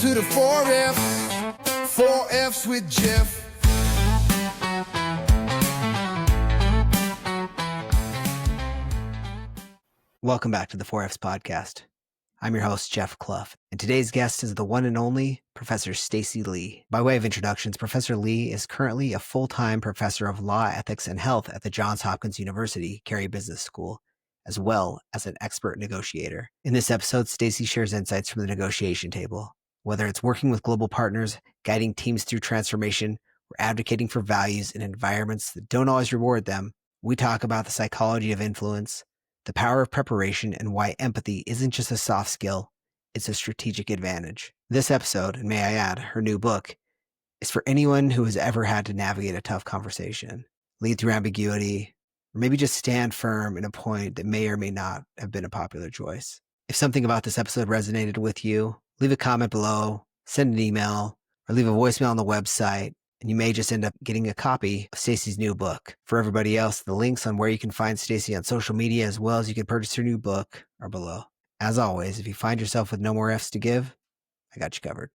to the 4Fs, 4Fs with Jeff. Welcome back to the 4Fs podcast. I'm your host, Jeff Clough, and today's guest is the one and only Professor Stacey Lee. By way of introductions, Professor Lee is currently a full-time professor of law, ethics, and health at the Johns Hopkins University Carey Business School, as well as an expert negotiator. In this episode, Stacey shares insights from the negotiation table, whether it's working with global partners, guiding teams through transformation, or advocating for values in environments that don't always reward them. We talk about the psychology of influence, the power of preparation, and why empathy isn't just a soft skill, it's a strategic advantage. This episode, and may I add, her new book, is for anyone who has ever had to navigate a tough conversation, lead through ambiguity, or maybe just stand firm in a point that may or may not have been a popular choice. If something about this episode resonated with you, leave a comment below, send an email, or leave a voicemail on the website, and you may just end up getting a copy of Stacey's new book. For everybody else, the links on where you can find Stacey on social media, as well as you can purchase her new book, are below. As always, if you find yourself with no more F's to give, I got you covered.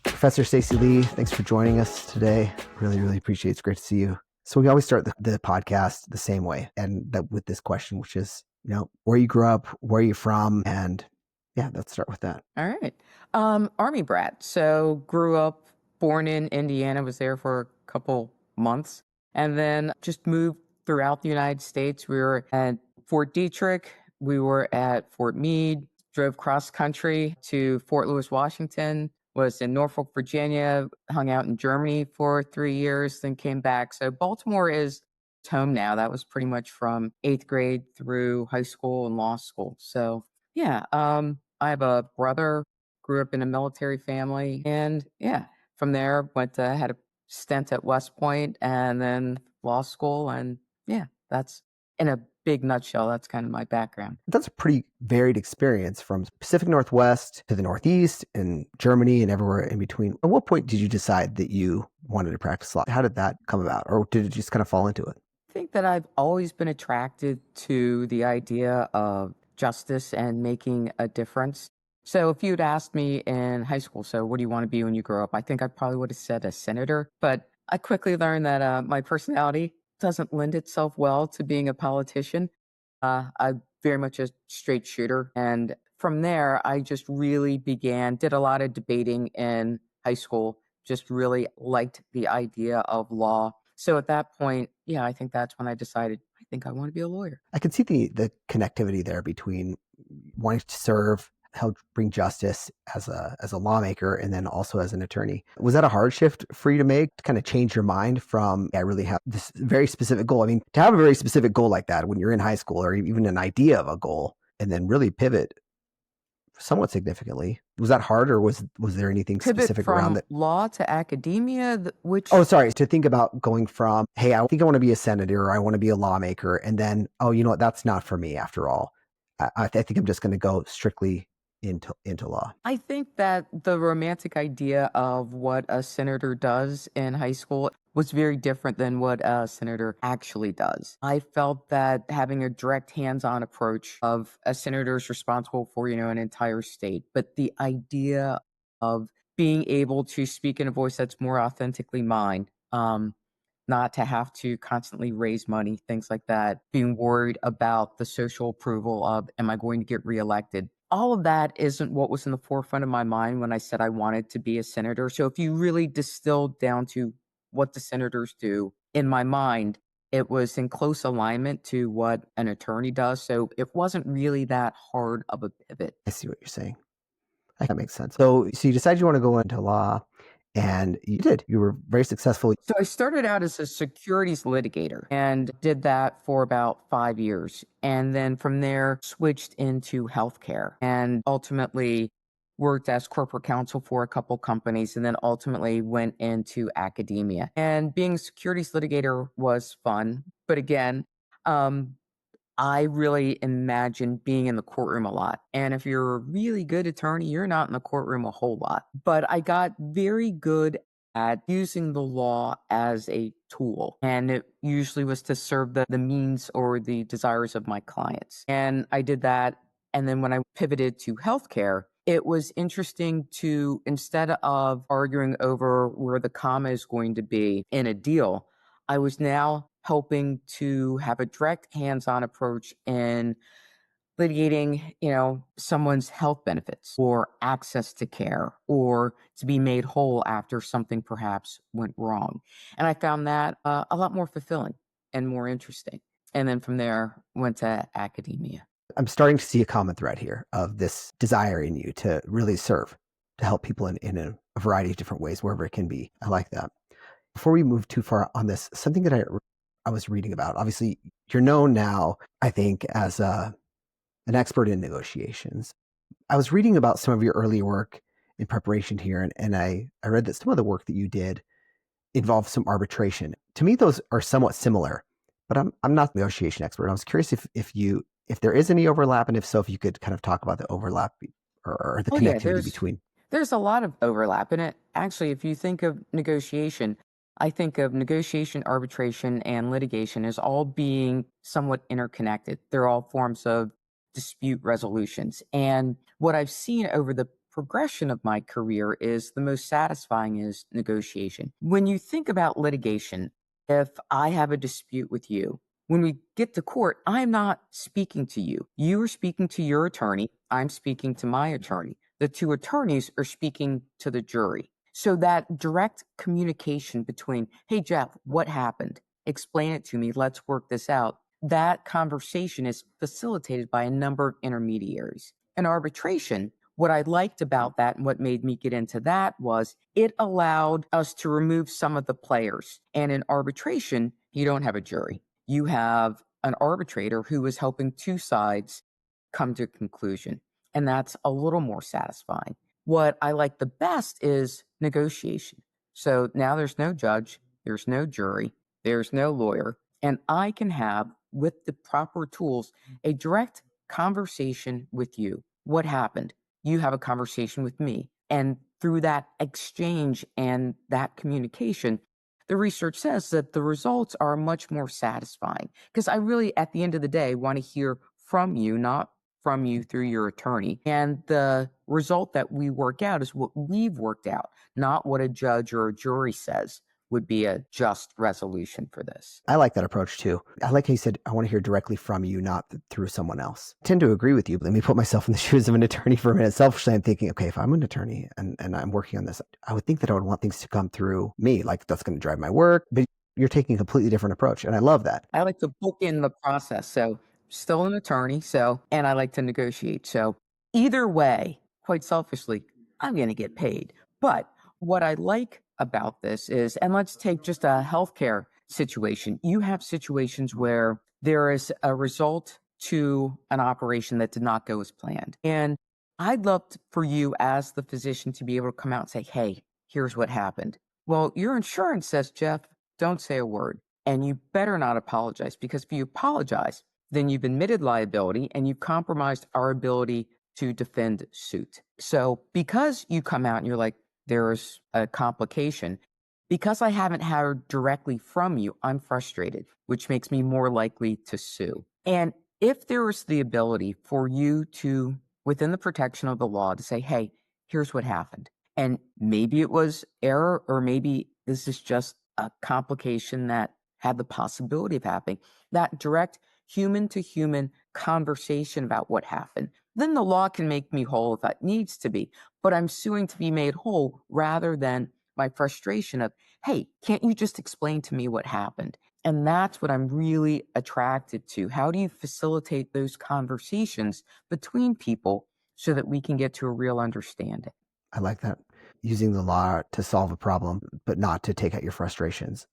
Professor Stacey Lee, thanks for joining us today. Really appreciate it. It's great to see you. So we always start the podcast the same way, and that with this question, which is, where you grew up, where you're from, and yeah, let's start with that. All right. Army brat. So grew up, born in Indiana, was there for a couple months, and then just moved throughout the United States. We were at Fort Detrick. We were at Fort Meade, drove cross country to Fort Lewis, Washington, was in Norfolk, Virginia, hung out in Germany for 3 years, then came back. So Baltimore is home now. That was pretty much from 8th grade through high school and law school. So yeah, I have a brother, grew up in a military family, and yeah, from there had a stint at West Point and then law school, and yeah, that's in a big nutshell. That's kind of my background. That's a pretty varied experience from Pacific Northwest to the Northeast and Germany and everywhere in between. At what point did you decide that you wanted to practice law? How did that come about, or did it just kind of fall into it? I think that I've always been attracted to the idea of justice and making a difference. So if you'd asked me in high school, so what do you want to be when you grow up? I think I probably would have said a senator, but I quickly learned that my personality doesn't lend itself well to being a politician. I'm very much a straight shooter. And from there, I just really did a lot of debating in high school, just really liked the idea of law. So at that point, yeah, I think that's when I decided, I think I want to be a lawyer. I can see the connectivity there between wanting to serve, help bring justice as a lawmaker, and then also as an attorney. Was that a hard shift for you to make, to kind of change your mind from, I really have this very specific goal? I mean, to have a very specific goal like that when you're in high school, or even an idea of a goal, and then really pivot somewhat significantly. Was that hard, or was there anything specific around that? Law to academia, to think about going from, hey, I think I want to be a senator, or I want to be a lawmaker, and then, oh, you know what, that's not for me after all. I think I'm just going to go strictly into law. I think that the romantic idea of what a senator does in high school was very different than what a senator actually does. I felt that having a direct hands-on approach of a senator is responsible for, an entire state, but the idea of being able to speak in a voice that's more authentically mine, not to have to constantly raise money, things like that, being worried about the social approval of, am I going to get reelected? All of that isn't what was in the forefront of my mind when I said I wanted to be a senator. So if you really distilled down to what the senators do, in my mind, it was in close alignment to what an attorney does. So it wasn't really that hard of a pivot. I see what you're saying. That makes sense. So you decided you want to go into law, and you did. You were very successful. So I started out as a securities litigator and did that for about 5 years. And then from there, switched into healthcare and ultimately worked as corporate counsel for a couple companies, and then ultimately went into academia. And being a securities litigator was fun. But again, I really imagine being in the courtroom a lot. And if you're a really good attorney, you're not in the courtroom a whole lot. But I got very good at using the law as a tool. And it usually was to serve the means or the desires of my clients. And I did that. And then when I pivoted to healthcare, it was interesting to, instead of arguing over where the comma is going to be in a deal, I was now helping to have a direct hands-on approach in litigating, someone's health benefits or access to care or to be made whole after something perhaps went wrong. And I found that a lot more fulfilling and more interesting. And then from there, went to academia. I'm starting to see a common thread here of this desire in you to really serve, to help people in a variety of different ways, wherever it can be. I like that. Before we move too far on this, something that I was reading about, obviously you're known now, I think, as an expert in negotiations. I was reading about some of your early work in preparation here, and I read that some of the work that you did involved some arbitration. To me, those are somewhat similar, but I'm not a negotiation expert. I was curious if there is any overlap, and if so, if you could kind of talk about the overlap or the Oh yeah, connectivity between. there's a lot of overlap in it. Actually, if you think of negotiation, I think of negotiation, arbitration, and litigation as all being somewhat interconnected. They're all forms of dispute resolutions. And what I've seen over the progression of my career is the most satisfying is negotiation. When you think about litigation, if I have a dispute with you, when we get to court, I'm not speaking to you. You are speaking to your attorney. I'm speaking to my attorney. The two attorneys are speaking to the jury. So that direct communication between, hey, Jeff, what happened? Explain it to me. Let's work this out. That conversation is facilitated by a number of intermediaries. In arbitration, what I liked about that and what made me get into that was it allowed us to remove some of the players. And in arbitration, you don't have a jury. You have an arbitrator who is helping two sides come to a conclusion. And that's a little more satisfying. What I like the best is negotiation. So now there's no judge, there's no jury, there's no lawyer, and I can have, with the proper tools, a direct conversation with you. What happened? You have a conversation with me. And through that exchange and that communication, the research says that the results are much more satisfying because I really, at the end of the day, want to hear from you, not from you through your attorney. And the result that we work out is what we've worked out, not what a judge or a jury says would be a just resolution for this. I like that approach too. I like how you said, I want to hear directly from you, not through someone else. I tend to agree with you, but let me put myself in the shoes of an attorney for a minute. Selfishly, I'm thinking, okay, if I'm an attorney and I'm working on this, I would think that I would want things to come through me, like that's going to drive my work, but you're taking a completely different approach. And I love that. I like to book in the process. So still an attorney. And I like to negotiate. So either way, quite selfishly, I'm going to get paid. But what I like about this is, and let's take just a healthcare situation. You have situations where there is a result to an operation that did not go as planned. And I'd love for you as the physician to be able to come out and say, hey, here's what happened. Well, your insurance says, Jeff, don't say a word. And you better not apologize, because if you apologize, then you've admitted liability and you've compromised our ability to defend suit. So because you come out and you're like, there's a complication, because I haven't heard directly from you, I'm frustrated, which makes me more likely to sue. And if there is the ability for you to, within the protection of the law, to say, hey, here's what happened. And maybe it was error, or maybe this is just a complication that had the possibility of happening, that direct human to human conversation about what happened, then the law can make me whole if it needs to be. But I'm suing to be made whole rather than my frustration of, hey, can't you just explain to me what happened? And that's what I'm really attracted to. How do you facilitate those conversations between people so that we can get to a real understanding? I like that. Using the law to solve a problem, but not to take out your frustrations.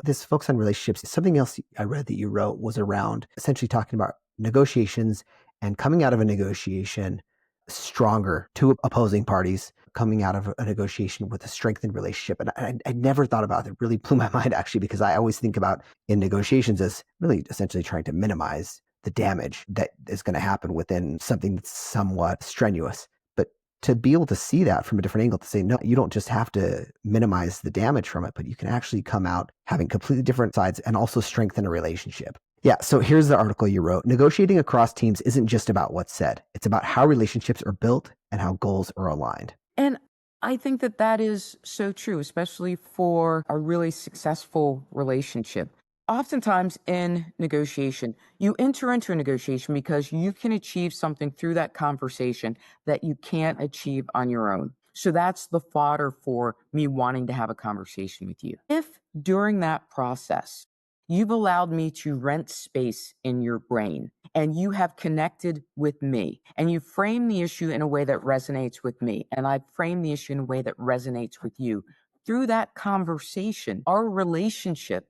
This focus on relationships, something else I read that you wrote was around essentially talking about negotiations and coming out of a negotiation stronger, two opposing parties coming out of a negotiation with a strengthened relationship. And I never thought about it. It really blew my mind, actually, because I always think about in negotiations as really essentially trying to minimize the damage that is going to happen within something that's somewhat strenuous. But to be able to see that from a different angle, to say, no, you don't just have to minimize the damage from it, but you can actually come out having completely different sides and also strengthen a relationship. Yeah, so here's the article you wrote. Negotiating across teams isn't just about what's said. It's about how relationships are built and how goals are aligned. And I think that that is so true, especially for a really successful relationship. Oftentimes in negotiation, you enter into a negotiation because you can achieve something through that conversation that you can't achieve on your own. So that's the fodder for me wanting to have a conversation with you. If during that process, you've allowed me to rent space in your brain and you have connected with me and you frame the issue in a way that resonates with me and I frame the issue in a way that resonates with you, through that conversation, our relationship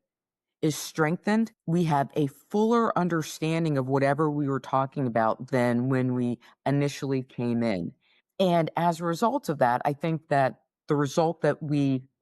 is strengthened. We have a fuller understanding of whatever we were talking about than when we initially came in. And as a result of that, I think that the result that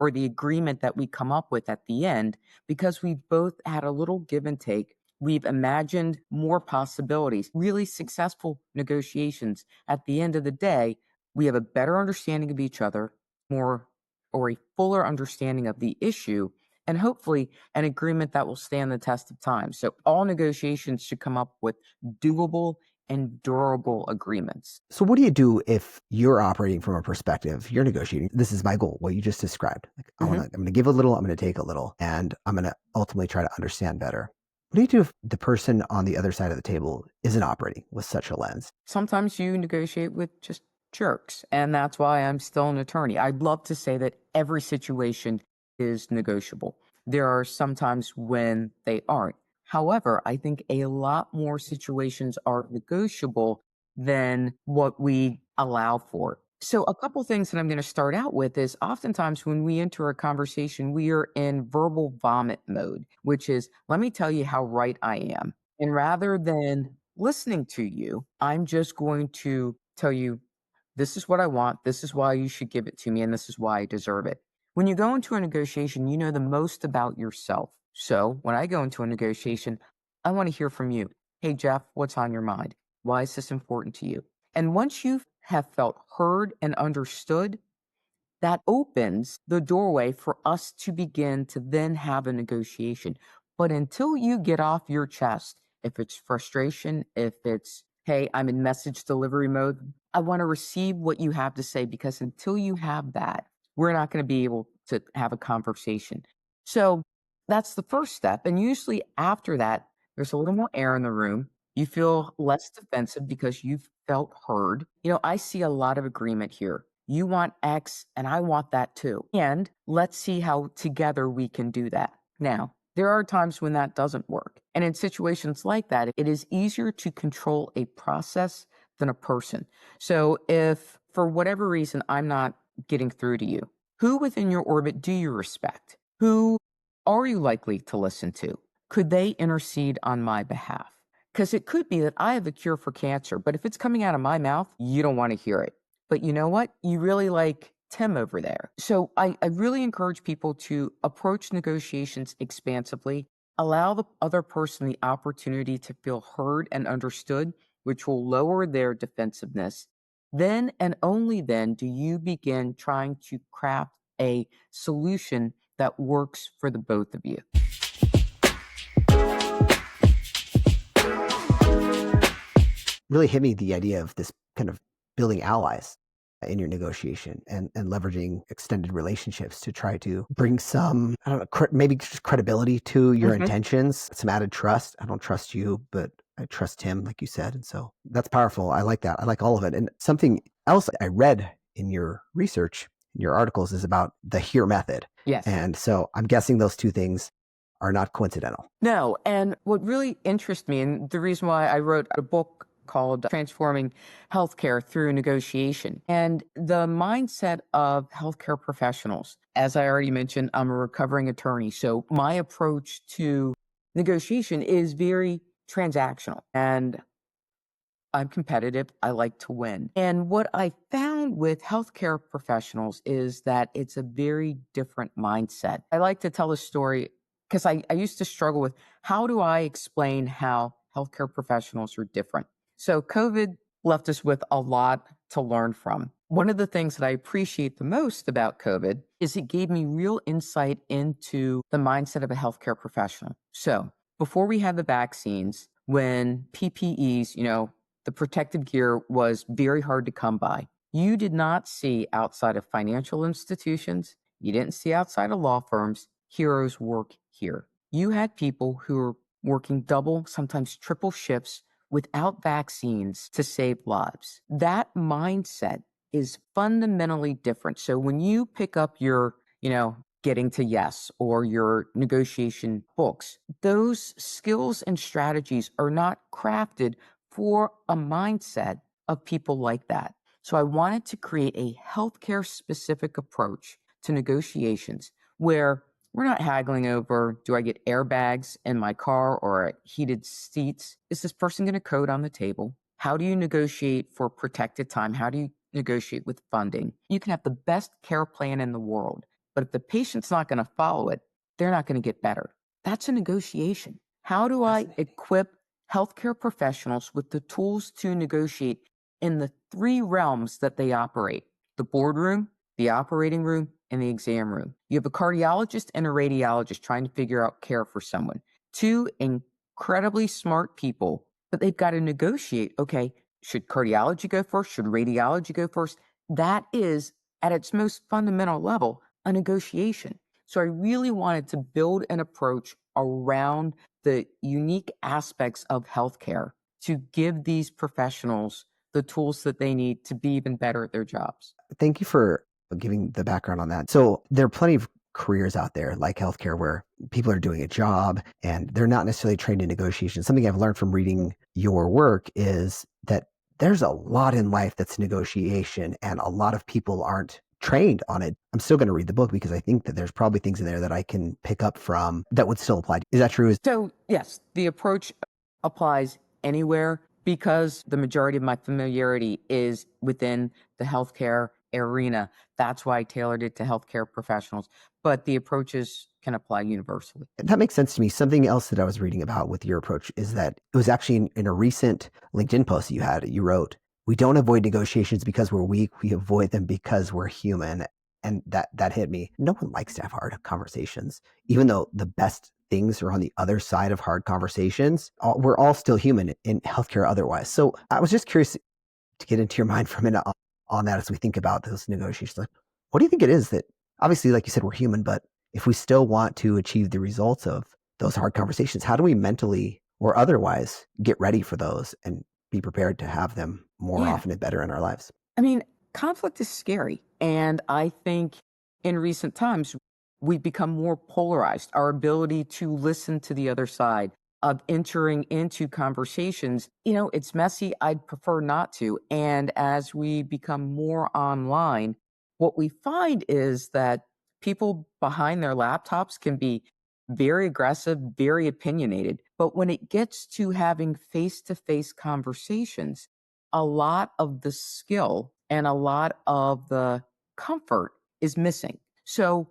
or the agreement that we come up with at the end, because we've both had a little give and take, we've imagined more possibilities, really successful negotiations. At the end of the day, we have a better understanding of each other, more or a fuller understanding of the issue, and hopefully an agreement that will stand the test of time. So all negotiations should come up with doable and durable agreements. So what do you do if you're operating from a perspective, you're negotiating, this is my goal, what you just described. Like, I'm going to give a little, I'm going to take a little, and I'm going to ultimately try to understand better. What do you do if the person on the other side of the table isn't operating with such a lens? Sometimes you negotiate with just jerks, and that's why I'm still an attorney. I'd love to say that every situation is negotiable. There are some times when they aren't. However, I think a lot more situations are negotiable than what we allow for. So a couple things that I'm going to start out with is oftentimes when we enter a conversation, we are in verbal vomit mode, which is, let me tell you how right I am. And rather than listening to you, I'm just going to tell you, this is what I want, this is why you should give it to me, and this is why I deserve it. When you go into a negotiation, you know the most about yourself. So when I go into a negotiation, I want to hear from you. Hey, Jeff, what's on your mind? Why is this important to you? And once you have felt heard and understood, that opens the doorway for us to begin to then have a negotiation. But until you get off your chest, if it's frustration, if it's, hey, I'm in message delivery mode, I want to receive what you have to say, because until you have that, we're not going to be able to have a conversation. So that's the first step. And usually after that, there's a little more air in the room. You feel less defensive because you've felt heard. I see a lot of agreement here. You want X and I want that too. And let's see how together we can do that. Now, there are times when that doesn't work. And in situations like that, it is easier to control a process than a person. So if for whatever reason I'm not getting through to you, who within your orbit do you respect? Who are you likely to listen to? Could they intercede on my behalf? Because it could be that I have a cure for cancer, but if it's coming out of my mouth, you don't want to hear it. But you know what? You really like Tim over there. So I really encourage people to approach negotiations expansively, allow the other person the opportunity to feel heard and understood, which will lower their defensiveness. Then and only then do you begin trying to craft a solution that works for the both of you. Really hit me the idea of this kind of building allies in your negotiation and leveraging extended relationships to try to bring some, I don't know, maybe just credibility to your intentions, some added trust. I don't trust you, but I trust him, like you said. And so that's powerful. I like that. I like all of it. And something else I read in your research, in your articles, is about the HERE method. Yes. And so I'm guessing those two things are not coincidental. No. And what really interests me, and the reason why I wrote a book called Transforming Healthcare Through Negotiation, and the mindset of healthcare professionals. As I already mentioned, I'm a recovering attorney. So my approach to negotiation is very transactional, and I'm competitive. I like to win. And what I found with healthcare professionals is that it's a very different mindset. I like to tell a story because I used to struggle with, how do I explain how healthcare professionals are different. So COVID left us with a lot to learn from. One of the things that I appreciate the most about COVID is it gave me real insight into the mindset of a healthcare professional. So before we had the vaccines, when PPEs, the protective gear was very hard to come by, you did not see outside of financial institutions, you didn't see outside of law firms, heroes work here. You had people who were working double, sometimes triple shifts without vaccines to save lives. That mindset is fundamentally different. So when you pick up your, getting to yes or your negotiation books, those skills and strategies are not crafted for a mindset of people like that. So I wanted to create a healthcare specific approach to negotiations where we're not haggling over, do I get airbags in my car or heated seats? Is this person going to code on the table? How do you negotiate for protected time? How do you negotiate with funding? You can have the best care plan in the world, but if the patient's not going to follow it, they're not going to get better. That's a negotiation. How do I equip healthcare professionals with the tools to negotiate in the three realms that they operate? The boardroom, the operating room, and the exam room. You have a cardiologist and a radiologist trying to figure out care for someone. Two incredibly smart people, but they've got to negotiate. Okay, should cardiology go first? Should radiology go first? That is, at its most fundamental level, a negotiation. So I really wanted to build an approach around the unique aspects of healthcare to give these professionals the tools that they need to be even better at their jobs. Thank you for giving the background on that. So there are plenty of careers out there like healthcare where people are doing a job and they're not necessarily trained in negotiation. Something I've learned from reading your work is that there's a lot in life that's negotiation and a lot of people aren't trained on it. I'm still going to read the book because I think that there's probably things in there that I can pick up from that would still apply. Is that true? So yes, the approach applies anywhere because the majority of my familiarity is within the healthcare arena. That's why I tailored it to healthcare professionals, but the approaches can apply universally. That makes sense to me. Something else that I was reading about with your approach is that it was actually in a recent LinkedIn post you wrote, "We don't avoid negotiations because we're weak. We avoid them because we're human." And that hit me. No one likes to have hard conversations, even though the best things are on the other side of hard conversations. We're all still human in healthcare otherwise. So I was just curious to get into your mind for a minute on that as we think about those negotiations. Like, what do you think it is that, obviously, like you said, we're human, but if we still want to achieve the results of those hard conversations, how do we mentally or otherwise get ready for those and be prepared to have them more often and better in our lives? I mean, conflict is scary. And I think in recent times, we've become more polarized. Our ability to listen to the other side, of entering into conversations, it's messy. I'd prefer not to. And as we become more online, what we find is that people behind their laptops can be very aggressive, very opinionated. But when it gets to having face to face conversations, a lot of the skill and a lot of the comfort is missing. So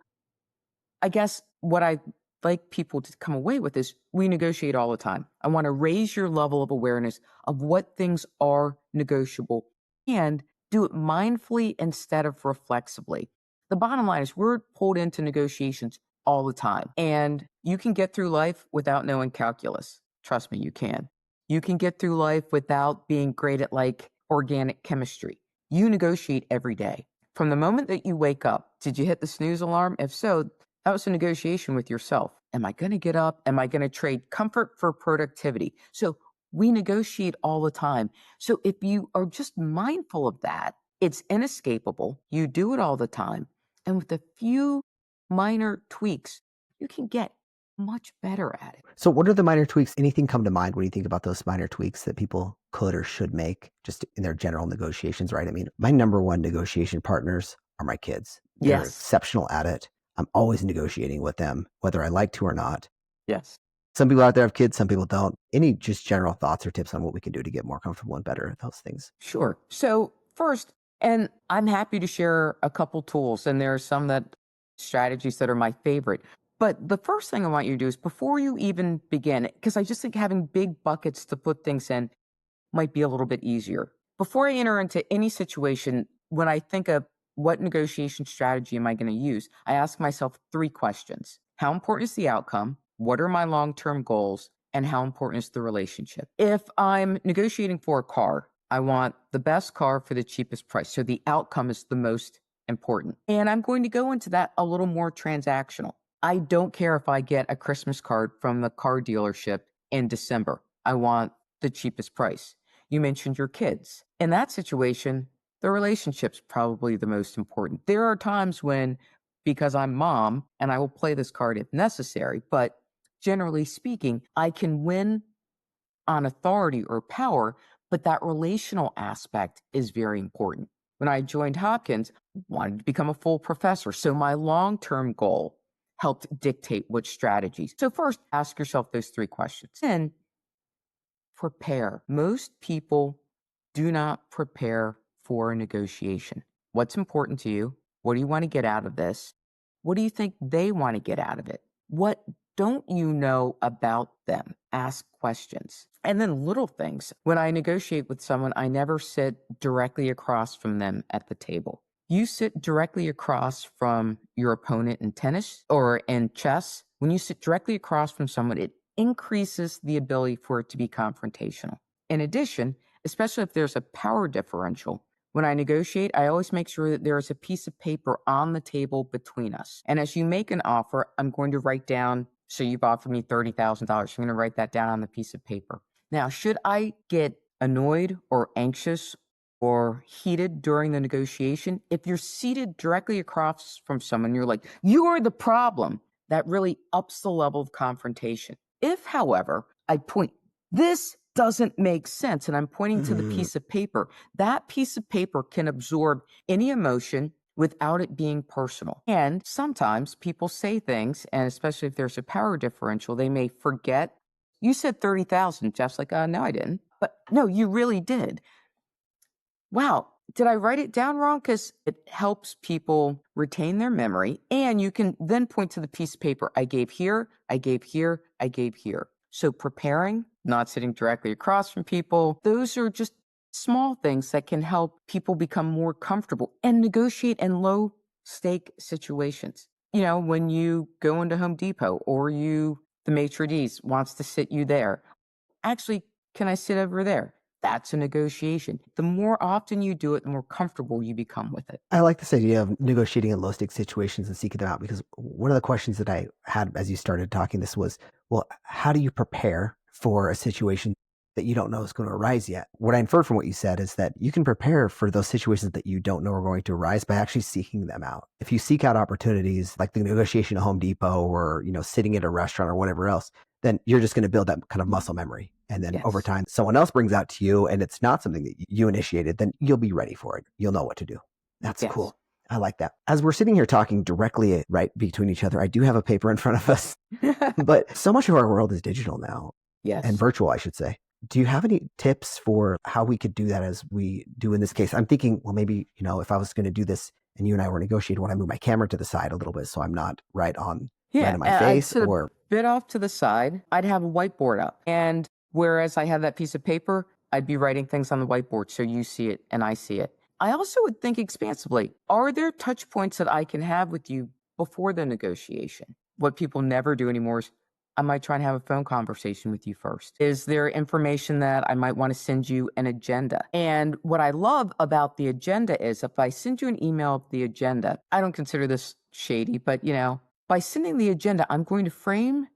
I guess what I like people to come away with is we negotiate all the time. I want to raise your level of awareness of what things are negotiable and do it mindfully instead of reflexively. The bottom line is we're pulled into negotiations all the time, and you can get through life without knowing calculus. Trust me, you can. You can get through life without being great at like organic chemistry. You negotiate every day. From the moment that you wake up, did you hit the snooze alarm? If so, that was a negotiation with yourself. Am I going to get up? Am I going to trade comfort for productivity? So we negotiate all the time. So if you are just mindful of that, it's inescapable. You do it all the time. And with a few minor tweaks, you can get much better at it. So what are the minor tweaks? Anything come to mind when you think about those minor tweaks that people could or should make just in their general negotiations, right? I mean, my number one negotiation partners are my kids. They're Yes. exceptional at it. I'm always negotiating with them, whether I like to or not. Yes. Some people out there have kids, some people don't. Any just general thoughts or tips on what we can do to get more comfortable and better at those things? Sure. So first, and I'm happy to share a couple tools, and there are some strategies that are my favorite. But the first thing I want you to do is before you even begin, because I just think having big buckets to put things in might be a little bit easier. Before I enter into any situation, when I think of what negotiation strategy am I going to use, I ask myself 3 questions. How important is the outcome? What are my long-term goals? And how important is the relationship? If I'm negotiating for a car, I want the best car for the cheapest price. So the outcome is the most important. And I'm going to go into that a little more transactional. I don't care if I get a Christmas card from the car dealership in December. I want the cheapest price. You mentioned your kids. In that situation, the relationship's probably the most important. There are times when, because I'm mom, and I will play this card if necessary, but generally speaking, I can win on authority or power, but that relational aspect is very important. When I joined Hopkins, I wanted to become a full professor. So my long-term goal helped dictate which strategies. So first, ask yourself those 3 questions. Then prepare. Most people do not prepare for a negotiation. What's important to you? What do you want to get out of this? What do you think they want to get out of it? What don't you know about them? Ask questions. And then little things. When I negotiate with someone, I never sit directly across from them at the table. You sit directly across from your opponent in tennis or in chess. When you sit directly across from someone, it increases the ability for it to be confrontational. In addition, especially if there's a power differential, when I negotiate, I always make sure that there is a piece of paper on the table between us. And as you make an offer, I'm going to write down, so you've offered me $30,000. I'm going to write that down on the piece of paper. Now, should I get annoyed or anxious or heated during the negotiation, if you're seated directly across from someone, you're like, you are the problem, that really ups the level of confrontation. If, however, I point, this doesn't make sense, and I'm pointing to the piece of paper, that piece of paper can absorb any emotion without it being personal. And sometimes people say things, and especially if there's a power differential, they may forget. You said 30,000. Jeff's like, no, I didn't. But no, you really did. Wow, did I write it down wrong? Because it helps people retain their memory. And you can then point to the piece of paper. I gave here, I gave here, I gave here. So preparing, not sitting directly across from people, those are just small things that can help people become more comfortable and negotiate in low stake situations. You know, when you go into Home Depot or the maitre d's wants to sit you there. Actually, can I sit over there? That's a negotiation. The more often you do it, the more comfortable you become with it. I like this idea of negotiating in low stakes situations and seeking them out, because one of the questions that I had as you started talking this was, well, how do you prepare for a situation that you don't know is going to arise yet? What I inferred from what you said is that you can prepare for those situations that you don't know are going to arise by actually seeking them out. If you seek out opportunities like the negotiation at Home Depot or, sitting at a restaurant or whatever else, then you're just going to build that kind of muscle memory. And then over time, someone else brings out to you and it's not something that you initiated, then you'll be ready for it. You'll know what to do. That's cool. I like that. As we're sitting here talking directly right between each other, I do have a paper in front of us, but so much of our world is digital now. Yes. And virtual, I should say. Do you have any tips for how we could do that as we do in this case? I'm thinking, well, maybe, if I was going to do this and you and I were negotiating, when I move my camera to the side a little bit so I'm not right in my face, I'd sit a bit off to the side. I'd have a whiteboard up. And whereas I have that piece of paper, I'd be writing things on the whiteboard so you see it and I see it. I also would think expansively. Are there touch points that I can have with you before the negotiation? What people never do anymore is I might try and have a phone conversation with you first. Is there information that I might want to send you an agenda? And what I love about the agenda is if I send you an email of the agenda, I don't consider this shady, but by sending the agenda, I'm going to frame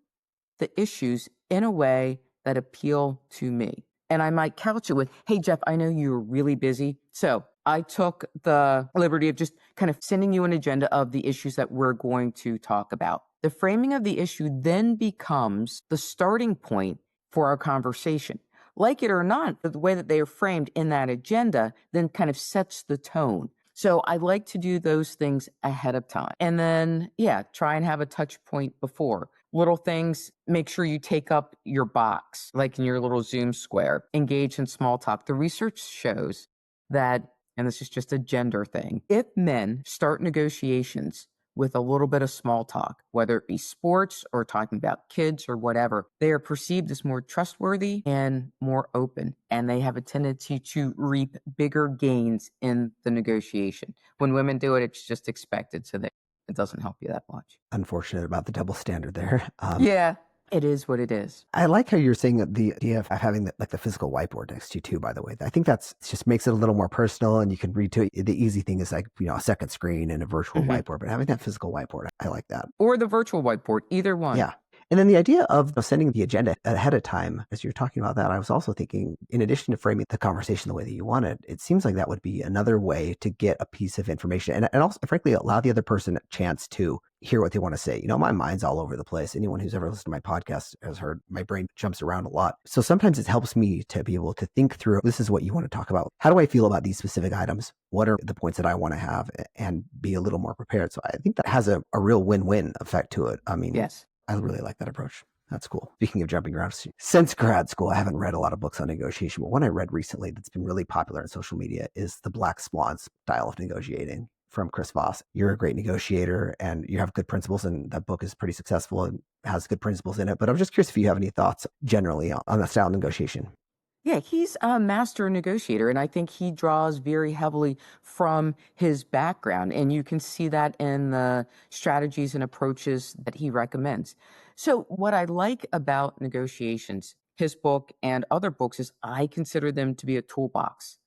the issues in a way that appeal to me. And I might couch it with, hey, Jeff, I know you're really busy. So I took the liberty of just kind of sending you an agenda of the issues that we're going to talk about. The framing of the issue then becomes the starting point for our conversation. Like it or not, the way that they are framed in that agenda then kind of sets the tone. So I like to do those things ahead of time. And then, try and have a touch point before. Little things, make sure you take up your box, like in your little Zoom square. Engage in small talk. The research shows that, and this is just a gender thing, if men start negotiations with a little bit of small talk, whether it be sports or talking about kids or whatever. They are perceived as more trustworthy and more open, and they have a tendency to reap bigger gains in the negotiation. When women do it, it's just expected, so that it doesn't help you that much. Unfortunate about the double standard there. Yeah, it is what it is. I like how you're saying that the idea of having the physical whiteboard next to you too, by the way. I think it just makes it a little more personal and you can read to it. The easy thing is like, a second screen and a virtual whiteboard, but having that physical whiteboard, I like that. Or the virtual whiteboard, either one. Yeah. And then the idea of sending the agenda ahead of time, as you're talking about that, I was also thinking, in addition to framing the conversation the way that you want it, it seems like that would be another way to get a piece of information and also, frankly, allow the other person a chance to hear what they want to say. My mind's all over the place. Anyone who's ever listened to my podcast has heard my brain jumps around a lot. So sometimes it helps me to be able to think through, this is what you want to talk about. How do I feel about these specific items? What are the points that I want to have, and be a little more prepared? So I think that has a real win-win effect to it. I mean, yes. I really like that approach. That's cool. Speaking of jumping around, since grad school, I haven't read a lot of books on negotiation, but one I read recently that's been really popular on social media is The Black Swan Style of Negotiating from Chris Voss. You're a great negotiator and you have good principles, and that book is pretty successful and has good principles in it. But I'm just curious if you have any thoughts generally on the style of negotiation. Yeah, he's a master negotiator, and I think he draws very heavily from his background, and you can see that in the strategies and approaches that he recommends. So what I like about negotiations, his book and other books, is I consider them to be a toolbox.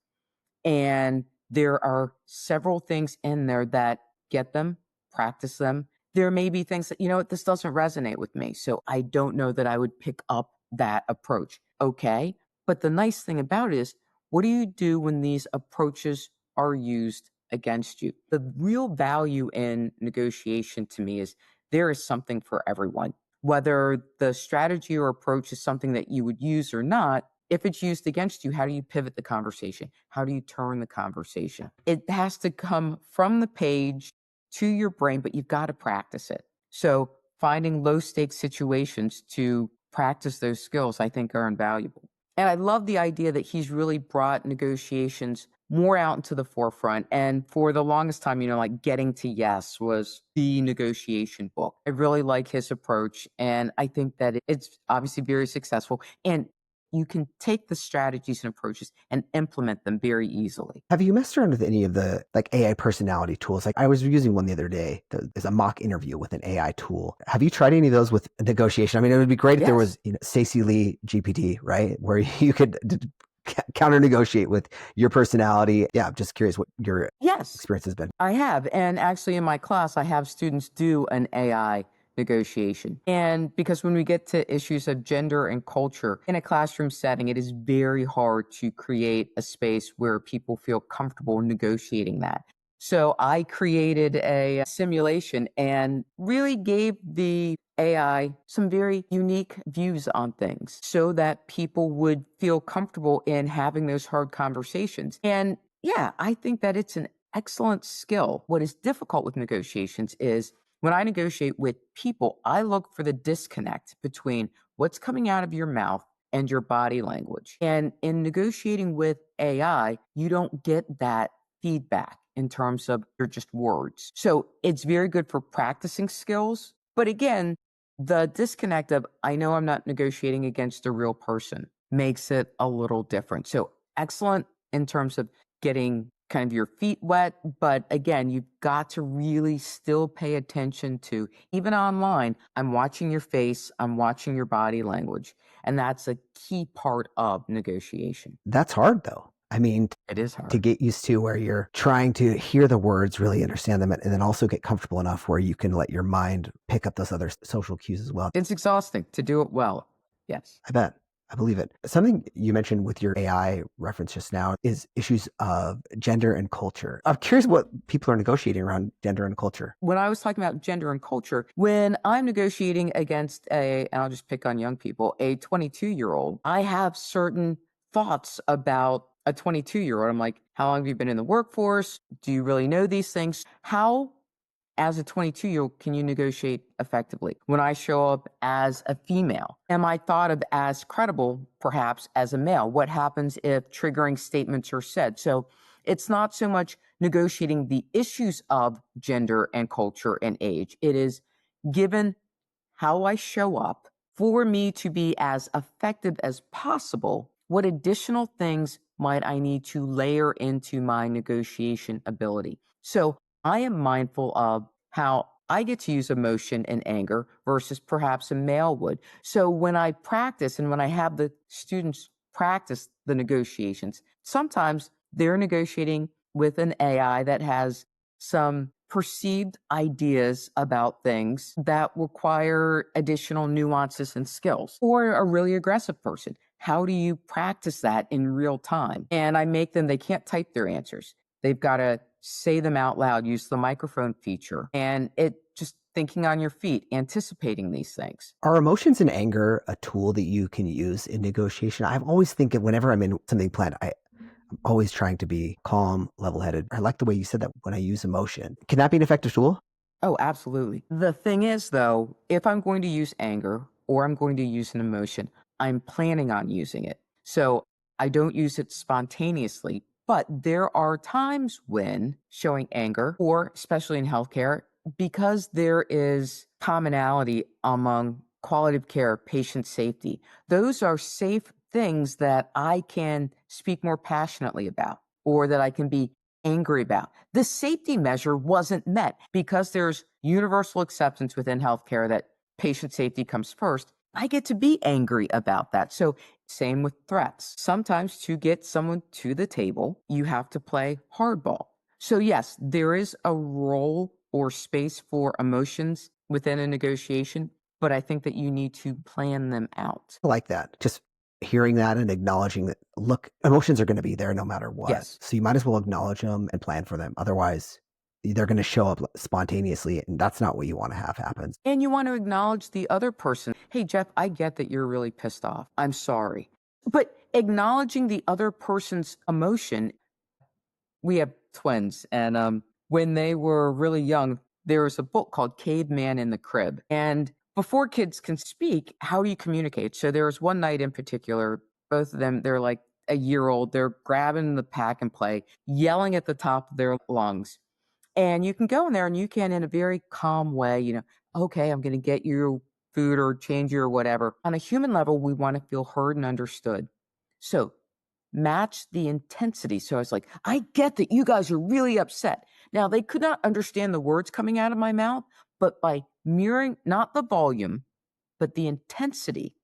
And there are several things in there that get them, practice them. There may be things that, this doesn't resonate with me, so I don't know that I would pick up that approach. Okay. But the nice thing about it is, what do you do when these approaches are used against you? The real value in negotiation to me is there is something for everyone. Whether the strategy or approach is something that you would use or not, if it's used against you, how do you pivot the conversation? How do you turn the conversation? It has to come from the page to your brain, but you've got to practice it. So finding low stakes situations to practice those skills, I think, are invaluable. And I love the idea that he's really brought negotiations more out into the forefront. And for the longest time, like Getting to Yes was the negotiation book. I really like his approach. And I think that it's obviously very successful. And you can take the strategies and approaches and implement them very easily. Have you messed around with any of the AI personality tools? Like I was using one the other day. There's a mock interview with an AI tool. Have you tried any of those with negotiation? I mean, it would be great if there was Stacey Lee GPT, right? Where you could counter negotiate with your personality. Yeah, I'm just curious what your experience has been. I have. And actually in my class, I have students do an AI negotiation. And because when we get to issues of gender and culture in a classroom setting, it is very hard to create a space where people feel comfortable negotiating that. So I created a simulation and really gave the AI some very unique views on things so that people would feel comfortable in having those hard conversations. And yeah, I think that it's an excellent skill. What is difficult with negotiations is when I negotiate with people, I look for the disconnect between what's coming out of your mouth and your body language. And in negotiating with AI, you don't get that feedback in terms of your just words. So it's very good for practicing skills. But again, the disconnect of, I know I'm not negotiating against a real person, makes it a little different. So excellent in terms of getting kind of your feet wet. But again, you've got to really still pay attention to, even online, I'm watching your face, I'm watching your body language. And that's a key part of negotiation. That's hard though. I mean, it is hard to get used to where you're trying to hear the words, really understand them, and then also get comfortable enough where you can let your mind pick up those other social cues as well. It's exhausting to do it well. Yes. I bet. I believe it. Something you mentioned with your AI reference just now is issues of gender and culture. I'm curious what people are negotiating around gender and culture. When I was talking about gender and culture, when I'm negotiating against and I'll just pick on young people, a 22-year-old, I have certain thoughts about a 22-year-old. I'm like, how long have you been in the workforce? Do you really know these things? How, as a 22-year-old, can you negotiate effectively? When I show up as a female, am I thought of as credible, perhaps, as a male? What happens if triggering statements are said? So it's not so much negotiating the issues of gender and culture and age. It is given how I show up for me to be as effective as possible. What additional things might I need to layer into my negotiation ability? So I am mindful of how I get to use emotion and anger versus perhaps a male would. So when I practice and when I have the students practice the negotiations, sometimes they're negotiating with an AI that has some perceived ideas about things that require additional nuances and skills, or a really aggressive person. How do you practice that in real time? And I make them, they can't type their answers. They've got to say them out loud, use the microphone feature, and it just thinking on your feet, anticipating these things. Are emotions and anger a tool that you can use in negotiation? I've always think that whenever I'm in something planned, I'm always trying to be calm, level-headed. I like the way you said that when I use emotion. Can that be an effective tool? Oh, absolutely. The thing is, though, if I'm going to use anger or I'm going to use an emotion, I'm planning on using it. So I don't use it spontaneously, but there are times when showing anger, or especially in healthcare, because there is commonality among quality of care, patient safety, those are safe things that I can speak more passionately about or that I can be angry about. The safety measure wasn't met because there's universal acceptance within healthcare that patient safety comes first. I get to be angry about that. So, same with threats. Sometimes to get someone to the table, you have to play hardball. So, yes, there is a role or space for emotions within a negotiation, but I think that you need to plan them out. I like that. Just hearing that and acknowledging that, look, emotions are going to be there no matter what. Yes. So you might as well acknowledge them and plan for them. Otherwise, they're going to show up spontaneously, and that's not what you want to have happen. And you want to acknowledge the other person. Hey, Jeff, I get that you're really pissed off. I'm sorry. But acknowledging the other person's emotion, we have twins. And when they were really young, there was a book called Caveman in the Crib. And before kids can speak, how do you communicate? So there was one night in particular, both of them, they're like a year old, they're grabbing the pack and play, yelling at the top of their lungs. And you can go in there and you can, in a very calm way, okay, I'm going to get you food or change you or whatever. On a human level, we want to feel heard and understood. So match the intensity. So I was like, I get that you guys are really upset. Now, they could not understand the words coming out of my mouth, but by mirroring not the volume, but the intensity,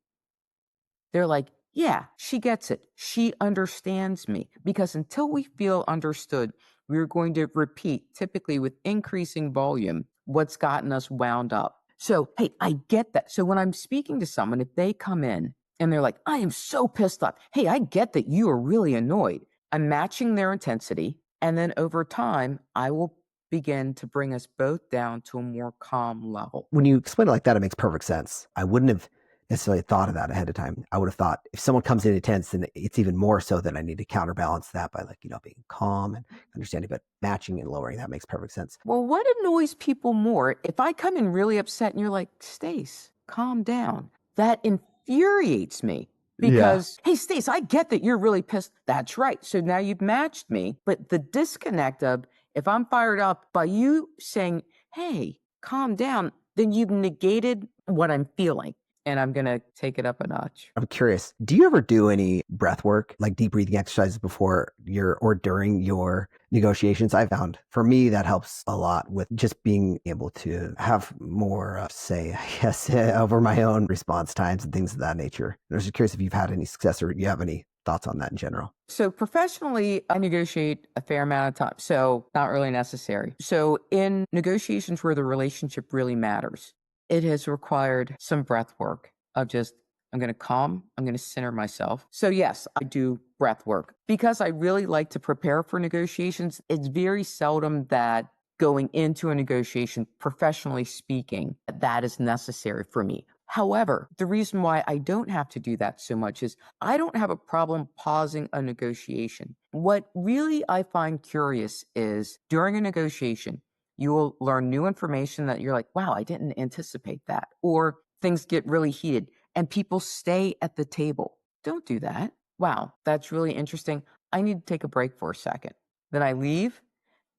they're like, yeah, she gets it. She understands me. Because until we feel understood, we're going to repeat, typically with increasing volume, what's gotten us wound up. So, hey, I get that. So when I'm speaking to someone, if they come in and they're like, I am so pissed off. Hey, I get that you are really annoyed. I'm matching their intensity. And then over time, I will begin to bring us both down to a more calm level. When you explain it like that, it makes perfect sense. I wouldn't have necessarily thought of that ahead of time. I would have thought if someone comes in intense, then it's even more so that I need to counterbalance that by being calm and understanding, but matching and lowering that makes perfect sense. Well, what annoys people more? If I come in really upset and you're like, Stace, calm down, that infuriates me. Because, hey, Stace, I get that you're really pissed. That's right. So now you've matched me. But the disconnect of if I'm fired up by you saying, hey, calm down, then you've negated what I'm feeling. And I'm going to take it up a notch. I'm curious, do you ever do any breath work, like deep breathing exercises before or during your negotiations? I found for me that helps a lot with just being able to have more say, I guess, over my own response times and things of that nature. I was just curious if you've had any success or you have any thoughts on that in general. So professionally, I negotiate a fair amount of time, so not really necessary. So in negotiations where the relationship really matters, it has required some breath work of just, I'm going to calm, I'm going to center myself. So yes, I do breath work because I really like to prepare for negotiations. It's very seldom that going into a negotiation, professionally speaking, that is necessary for me. However, the reason why I don't have to do that so much is I don't have a problem pausing a negotiation. What really I find curious is during a negotiation, you will learn new information that you're like, wow, I didn't anticipate that. Or things get really heated and people stay at the table. Don't do that. Wow, that's really interesting. I need to take a break for a second. Then I leave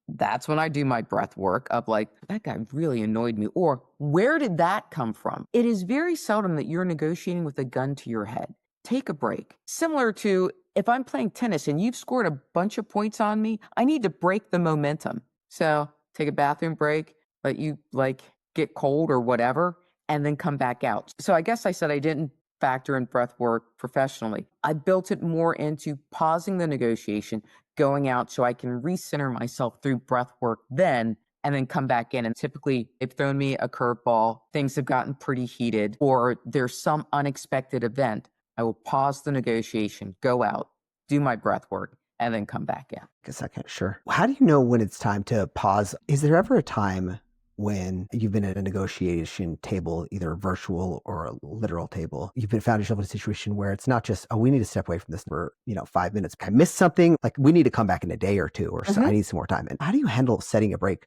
that's when I do my breath work of like, that guy really annoyed me. Or where did that come from? It is very seldom that you're negotiating with a gun to your head. Take a break. Similar to if I'm playing tennis and you've scored a bunch of points on me, I need to break the momentum. So take a bathroom break, let you like get cold or whatever, and then come back out. So I guess I said I didn't factor in breath work professionally. I built it more into pausing the negotiation, going out so I can recenter myself through breath work then, and then come back in. And typically they've thrown me a curveball, things have gotten pretty heated, or there's some unexpected event. I will pause the negotiation, go out, do my breath work, and then come back in. A second, sure. How do you know when it's time to pause? Is there ever a time when you've been at a negotiation table, either virtual or a literal table, you've been found yourself in a situation where it's not just, oh, we need to step away from this for 5 minutes. I missed something, like we need to come back in a day or two, or so, I need some more time. And how do you handle setting a break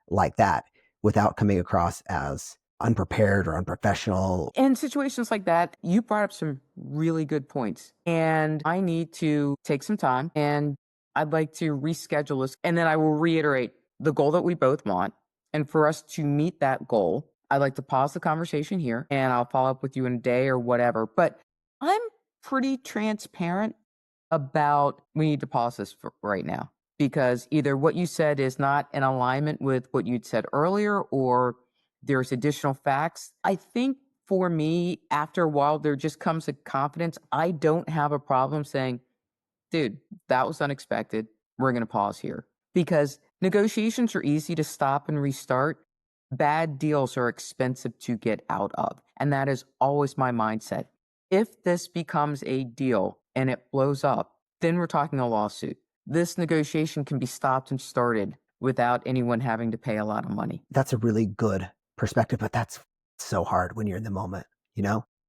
like that without coming across as unprepared or unprofessional? In situations like that, you brought up some really good points. And I need to take some time and I'd like to reschedule this. And then I will reiterate the goal that we both want. And for us to meet that goal, I'd like to pause the conversation here and I'll follow up with you in a day or whatever. But I'm pretty transparent about we need to pause this for right now because either what you said is not in alignment with what you'd said earlier or there's additional facts. I think for me, after a while, there just comes a confidence. I don't have a problem saying, dude, that was unexpected. We're going to pause here. Because negotiations are easy to stop and restart. Bad deals are expensive to get out of. And that is always my mindset. If this becomes a deal and it blows up, then we're talking a lawsuit. This negotiation can be stopped and started without anyone having to pay a lot of money. That's a really good perspective, but that's so hard when you're in the moment,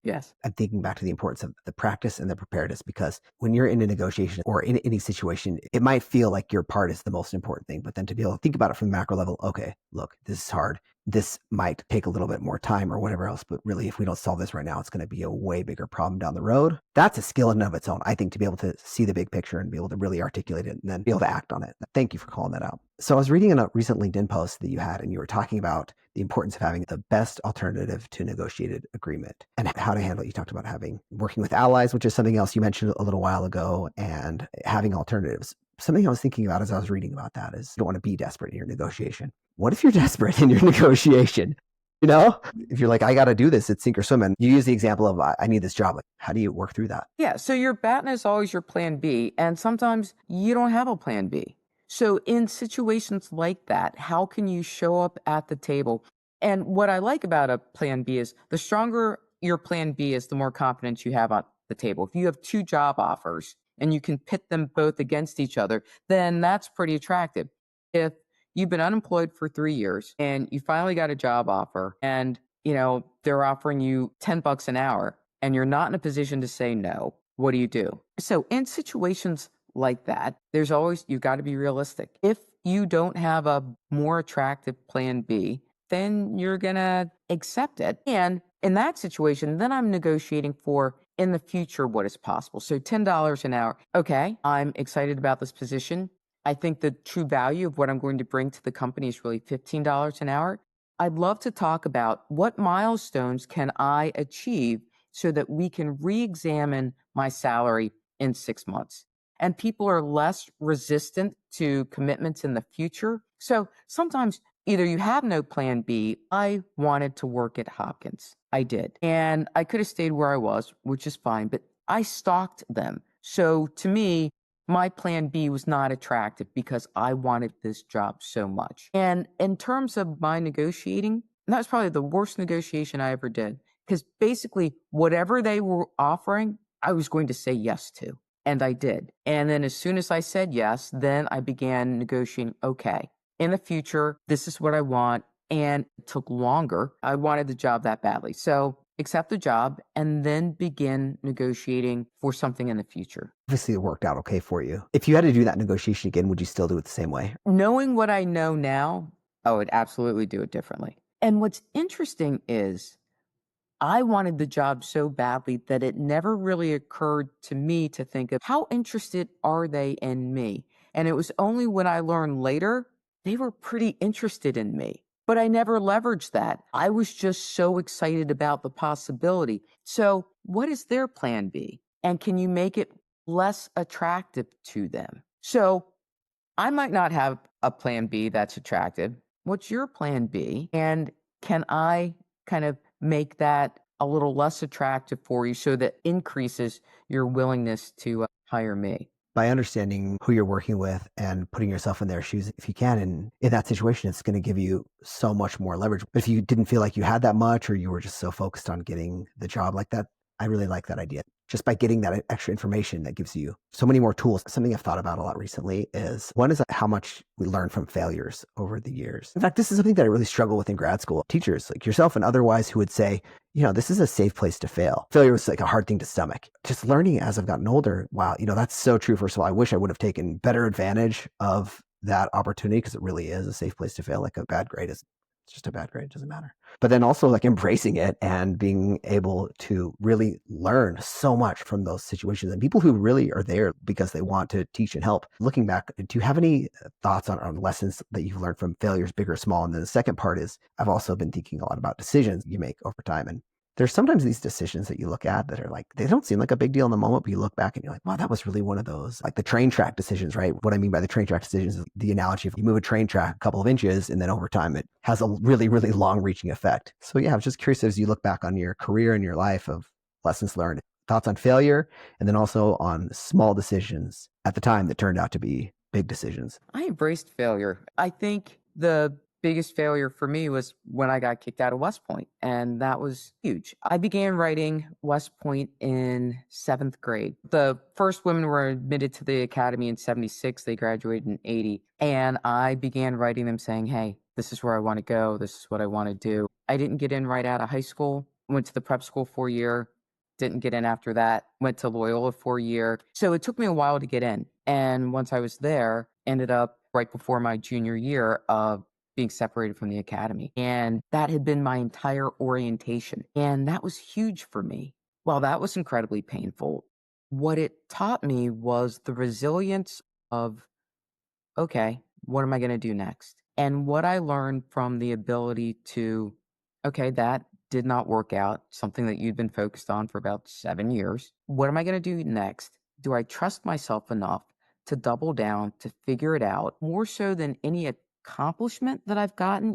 Yes. I'm thinking back to the importance of the practice and the preparedness, because when you're in a negotiation or in any situation, it might feel like your part is the most important thing, but then to be able to think about it from the macro level, okay, look, this is hard. This might take a little bit more time or whatever else, but really, if we don't solve this right now, it's going to be a way bigger problem down the road. That's a skill in and of its own, I think, to be able to see the big picture and be able to really articulate it and then be able to act on it. Thank you for calling that out. So I was reading a recent LinkedIn post that you had, and you were talking about the importance of having the best alternative to negotiated agreement and how to handle it. You talked about working with allies, which is something else you mentioned a little while ago, and having alternatives. Something I was thinking about as I was reading about that is you don't want to be desperate in your negotiation. What if you're desperate in your negotiation? If you're like, I got to do this, it's sink or swim. And you use the example of, I need this job. Like, how do you work through that? Yeah. So your BATNA is always your plan B. And sometimes you don't have a plan B. So in situations like that, how can you show up at the table? And what I like about a plan B is the stronger your plan B is, the more confidence you have on the table. If you have two job offers and you can pit them both against each other, then that's pretty attractive. If you've been unemployed for 3 years and you finally got a job offer and, they're offering you $10 an hour and you're not in a position to say no, what do you do? So in situations like that, you've got to be realistic. If you don't have a more attractive plan B, then you're going to accept it. And in that situation, then I'm negotiating for in the future what is possible. So $10 an hour. Okay, I'm excited about this position. I think the true value of what I'm going to bring to the company is really $15 an hour. I'd love to talk about what milestones can I achieve so that we can re-examine my salary in 6 months. And people are less resistant to commitments in the future. So sometimes either you have no plan B. I wanted to work at Hopkins. I did. And I could have stayed where I was, which is fine, but I stalked them. So to me, my plan B was not attractive because I wanted this job so much. And in terms of my negotiating, that was probably the worst negotiation I ever did. Because basically, whatever they were offering, I was going to say yes to. And I did. And then as soon as I said yes, then I began negotiating, okay, in the future, this is what I want. And it took longer. I wanted the job that badly. So accept the job and then begin negotiating for something in the future. Obviously, it worked out okay for you. If you had to do that negotiation again, would you still do it the same way? Knowing what I know now, I would absolutely do it differently. And what's interesting is I wanted the job so badly that it never really occurred to me to think of how interested are they in me? And it was only when I learned later they were pretty interested in me, but I never leveraged that. I was just so excited about the possibility. So, what is their plan B? And can you make it less attractive to them? So, I might not have a plan B that's attractive. What's your plan B? And can I kind of make that a little less attractive for you so that increases your willingness to hire me? By understanding who you're working with and putting yourself in their shoes, if you can, and in that situation, it's going to give you so much more leverage. But if you didn't feel like you had that much, or you were just so focused on getting the job like that, I really like that idea. Just by getting that extra information, that gives you so many more tools. Something I've thought about a lot recently is one is how much we learn from failures over the years. In fact, this is something that I really struggle with in grad school. Teachers like yourself and otherwise who would say, this is a safe place to fail. Failure was like a hard thing to stomach. Just learning as I've gotten older, wow, that's so true. First of all, I wish I would have taken better advantage of that opportunity because it really is a safe place to fail. Like a bad grade is just a bad grade, it doesn't matter. But then also like embracing it and being able to really learn so much from those situations and people who really are there because they want to teach and help. Looking back, do you have any thoughts on lessons that you've learned from failures, big or small? And then the second part is I've also been thinking a lot about decisions you make over time. And there's sometimes these decisions that you look at that are like, they don't seem like a big deal in the moment, but you look back and you're like, wow, that was really one of those, like the train track decisions, right? What I mean by the train track decisions is the analogy of you move a train track a couple of inches and then over time it has a really, really long reaching effect. So yeah, I was just curious as you look back on your career and your life of lessons learned, thoughts on failure, and then also on small decisions at the time that turned out to be big decisions. I embraced failure. I think the biggest failure for me was when I got kicked out of West Point, and that was huge. I began writing West Point in 7th grade. The first women were admitted to the academy in 76. They graduated in 80. And I began writing them saying, hey, this is where I want to go. This is what I want to do. I didn't get in right out of high school. Went to the prep school for a year. Didn't get in after that. Went to Loyola for a year. So it took me a while to get in. And once I was there, ended up right before my junior year of being separated from the academy. And that had been my entire orientation. And that was huge for me. While that was incredibly painful, what it taught me was the resilience of, okay, what am I going to do next? And what I learned from the ability to, okay, that did not work out, something that you'd been focused on for about 7 years. What am I going to do next? Do I trust myself enough to double down, to figure it out, more so than any accomplishment that I've gotten?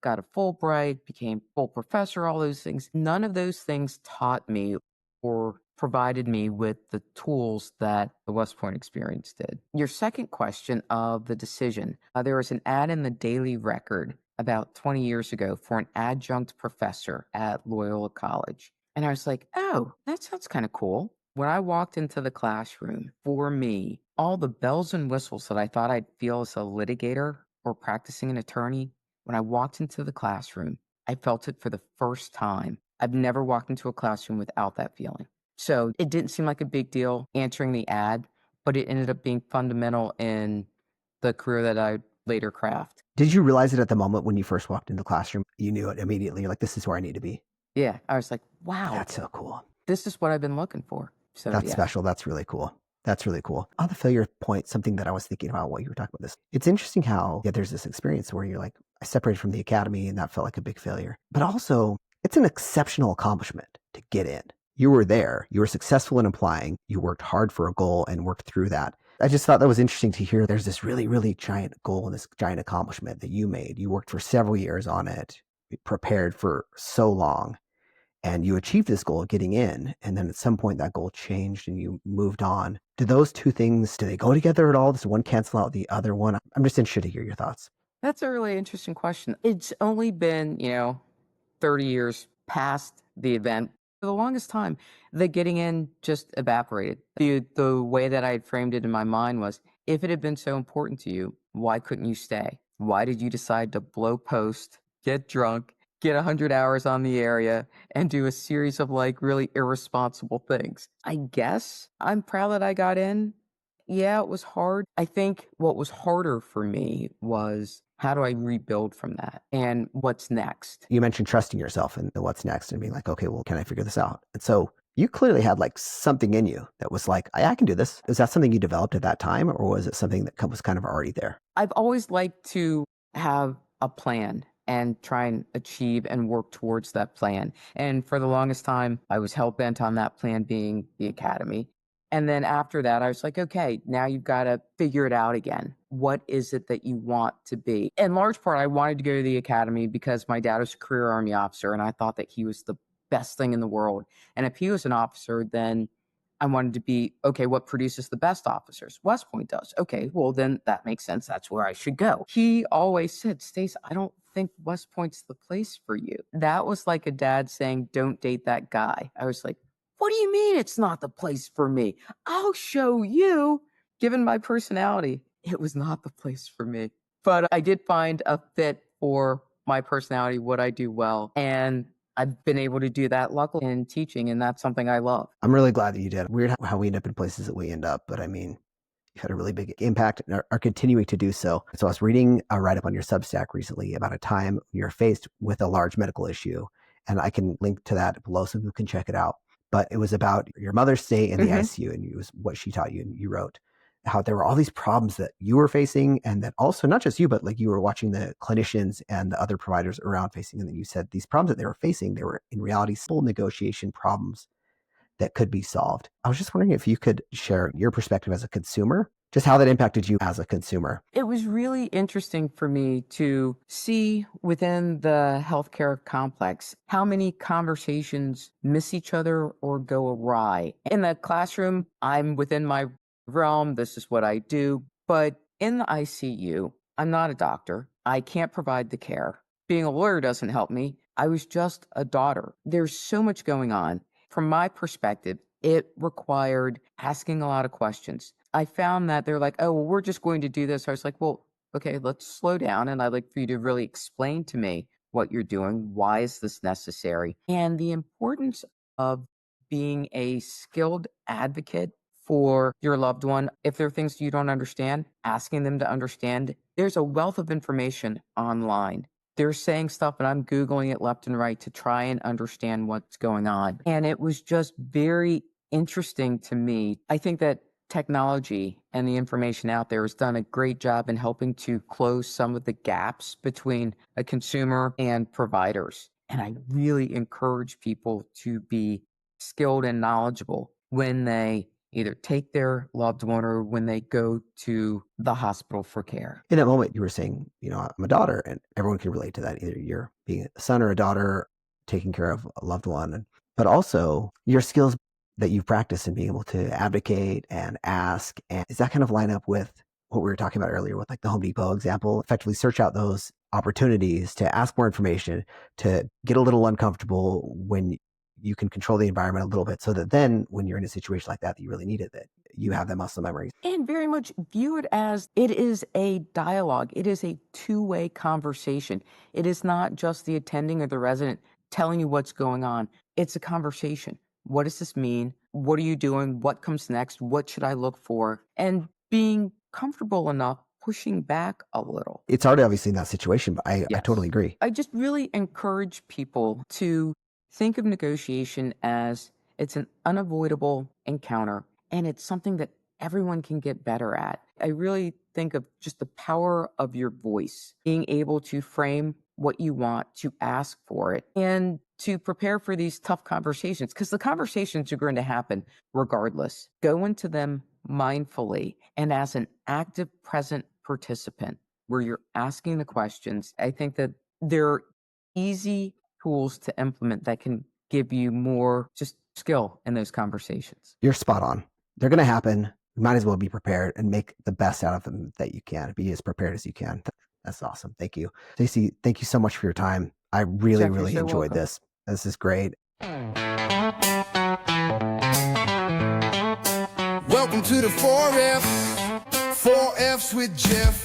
Got a Fulbright, became full professor, all those things. None of those things taught me or provided me with the tools that the West Point experience did. Your second question of the decision, there was an ad in the Daily Record about 20 years ago for an adjunct professor at Loyola College. And I was like, oh, that sounds kind of cool. When I walked into the classroom, for me, all the bells and whistles that I thought I'd feel as a litigator or practicing an attorney, when I walked into the classroom, I felt it for the first time. I've never walked into a classroom without that feeling. So it didn't seem like a big deal answering the ad, but it ended up being fundamental in the career that I later craft. Did you realize it at the moment when you first walked into the classroom? You knew it immediately. You're like, this is where I need to be. Yeah, I was like, wow, That's so cool. this is what I've been looking for. So That's yeah. special. That's really cool. That's really cool. On the failure point, something that I was thinking about while you were talking about this, it's interesting how there's this experience where you're like, I separated from the academy and that felt like a big failure. But also, it's an exceptional accomplishment to get in. You were there. You were successful in applying. You worked hard for a goal and worked through that. I just thought that was interesting to hear. There's this really, really giant goal and this giant accomplishment that you made. You worked for several years on it, prepared for so long. And you achieved this goal of getting in, and then at some point that goal changed and you moved on. Do those two things, do they go together at all? Does one cancel out the other one? I'm just interested to hear your thoughts. That's a really interesting question. It's only been, 30 years past the event. For the longest time, the getting in just evaporated. The way that I had framed it in my mind was, if it had been so important to you, why couldn't you stay? Why did you decide to blow post, get drunk, get 100 hours on the area, and do a series of really irresponsible things? I guess I'm proud that I got in. Yeah, it was hard. I think what was harder for me was, how do I rebuild from that? And what's next? You mentioned trusting yourself and what's next and being like, okay, well, can I figure this out? And so you clearly had like something in you that was like, I can do this. Is that something you developed at that time, or was it something that was kind of already there? I've always liked to have a plan and try and achieve and work towards that plan. And for the longest time, I was hell-bent on that plan being the academy. And then after that, I was like, okay, now you've got to figure it out again. What is it that you want to be? In large part, I wanted to go to the academy because my dad was a career Army officer, and I thought that he was the best thing in the world. And if he was an officer, then I wanted to be, okay, what produces the best officers? West Point does. Okay, well, then that makes sense. That's where I should go. He always said, Stace, I don't think West Point's the place for you. That was like a dad saying, don't date that guy. I was like, what do you mean it's not the place for me? I'll show you. Given my personality, it was not the place for me. But I did find a fit for my personality, what I do well. And I've been able to do that luckily in teaching, and that's something I love. I'm really glad that you did. Weird how we end up in places that we end up, but I mean, you've had a really big impact and are continuing to do so. So I was reading a write-up on your Substack recently about a time you're faced with a large medical issue, and I can link to that below so people can check it out. But it was about your mother's stay in the ICU, and it was what she taught you, and you wrote how there were all these problems that you were facing, and that also not just you, but like you were watching the clinicians and the other providers around facing. And then you said these problems that they were facing, they were in reality simple negotiation problems that could be solved. I was just wondering if you could share your perspective as a consumer, just how that impacted you as a consumer. It was really interesting for me to see within the healthcare complex how many conversations miss each other or go awry. In the classroom, I'm within my realm. This is what I do. But in the ICU, I'm not a doctor. I can't provide the care. Being a lawyer doesn't help me. I was just a daughter. There's so much going on. From my perspective, it required asking a lot of questions. I found that they're like, oh, well, we're just going to do this. I was like, well, okay, let's slow down. And I'd like for you to really explain to me what you're doing. Why is this necessary? And the importance of being a skilled advocate for your loved one. If there are things you don't understand, asking them to understand. There's a wealth of information online. They're saying stuff and I'm Googling it left and right to try and understand what's going on. And it was just very interesting to me. I think that technology and the information out there has done a great job in helping to close some of the gaps between a consumer and providers. And I really encourage people to be skilled and knowledgeable when they either take their loved one or when they go to the hospital for care. In that moment, you were saying, I'm a daughter, and everyone can relate to that. Either you're being a son or a daughter, taking care of a loved one, but also your skills that you've practiced in being able to advocate and ask. And does that kind of line up with what we were talking about earlier with like the Home Depot example? Effectively search out those opportunities to ask more information, to get a little uncomfortable when you can control the environment a little bit, so that then when you're in a situation like that you really need it, that you have that muscle memory. And very much view it as it is a dialogue. It is a two-way conversation. It is not just the attending or the resident telling you what's going on. It's a conversation. What does this mean? What are you doing? What comes next? What should I look for? And being comfortable enough pushing back a little. It's hard obviously in that situation, but I totally agree. I just really encourage people to think of negotiation as it's an unavoidable encounter, and it's something that everyone can get better at. I really think of just the power of your voice, being able to frame what you want, to ask for it, and to prepare for these tough conversations, because the conversations are going to happen regardless. Go into them mindfully and as an active, present participant where you're asking the questions. I think that they're easy tools to implement that can give you more just skill in those conversations. You're spot on. They're going to happen. You might as well be prepared and make the best out of them that you can. Be as prepared as you can. That's awesome. Thank you. Stacey, thank you so much for your time. I really, Jeff, really you're so enjoyed welcome. this. This is great. Welcome to the 4F, 4Fs with Jeff.